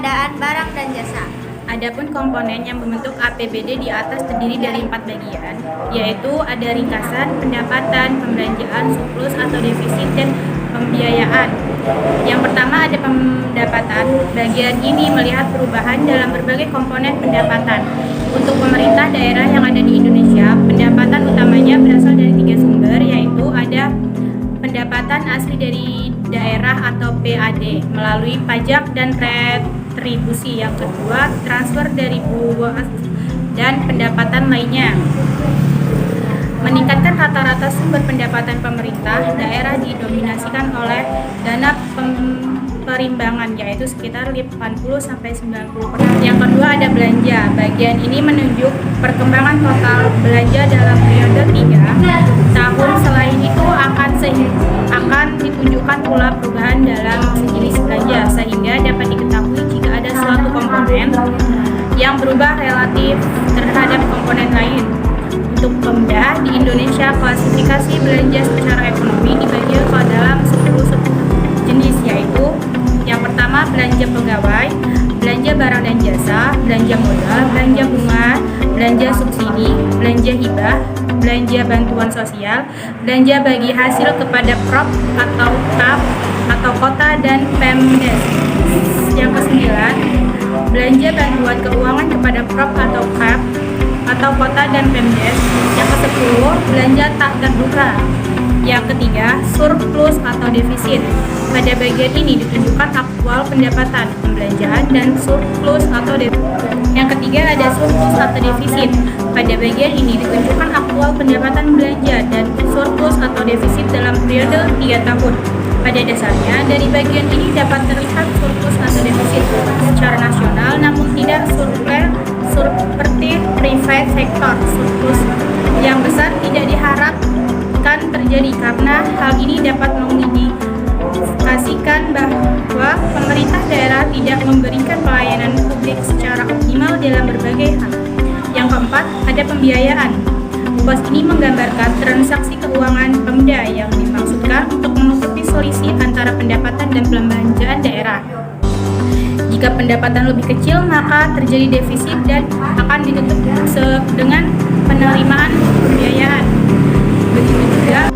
pengadaan barang dan jasa. Adapun komponen yang membentuk APBD di atas terdiri dari 4 bagian, yaitu ada ringkasan, pendapatan, pembelanjaan, surplus atau defisit, dan pembiayaan. Yang pertama ada pendapatan. Bagian ini melihat perubahan dalam berbagai komponen pendapatan. Untuk pemerintah daerah yang ada di Indonesia, pendapatan utamanya berasal dari 3 sumber, yaitu ada pendapatan asli dari daerah atau PAD melalui pajak dan retribusi. Yang kedua, transfer dari BUMS dan pendapatan lainnya. Meningkatkan rata-rata sumber pendapatan pemerintah daerah didominasikan oleh dana perimbangan, yaitu sekitar 80-90%. Yang kedua ada belanja. Bagian ini menunjuk perkembangan total belanja dalam periode 3 tahun. Selain itu akan ditunjukkan pula perubahan dalam jenis belanja, sehingga dapat diketahui jika ada suatu komponen yang berubah relatif terhadap komponen lain. Untuk Pemda di Indonesia, klasifikasi belanja secara ekonomi dibagi ke dalam 10 jenis, yaitu yang pertama belanja pegawai, belanja barang dan jasa, belanja modal, belanja bunga, belanja subsidi, belanja hibah, belanja bantuan sosial, belanja bagi hasil kepada Prop atau KAP atau kota dan Pemdes. Yang kesembilan, belanja bantuan keuangan kepada Prop atau KAP atau kota dan Pemdes. Yang ke-10, belanja tak terduga. Yang ketiga, surplus atau defisit. Pada bagian ini ditunjukkan aktual pendapatan, pembelanjaan, dan surplus atau defisit. Yang ketiga ada surplus atau defisit. Pada bagian ini ditunjukkan aktual pendapatan belanja dan surplus atau defisit dalam periode 3 tahun. Pada dasarnya, dari bagian ini dapat terlihat surplus atau defisit secara nasional, namun tidak seperti private sector. Surplus yang besar tidak diharapkan terjadi karena hal ini dapat mengindikasikan bahwa pemerintah daerah tidak memberikan pelayanan publik secara optimal dalam berbagai hal. Yang keempat, ada pembiayaan. Pos ini menggambarkan transaksi keuangan Pemda yang dimaksudkan untuk menutupi selisih antara pendapatan dan pembelanjaan daerah. Jika pendapatan lebih kecil, maka terjadi defisit dan akan ditutup dengan penerimaan pembiayaan. Begitu juga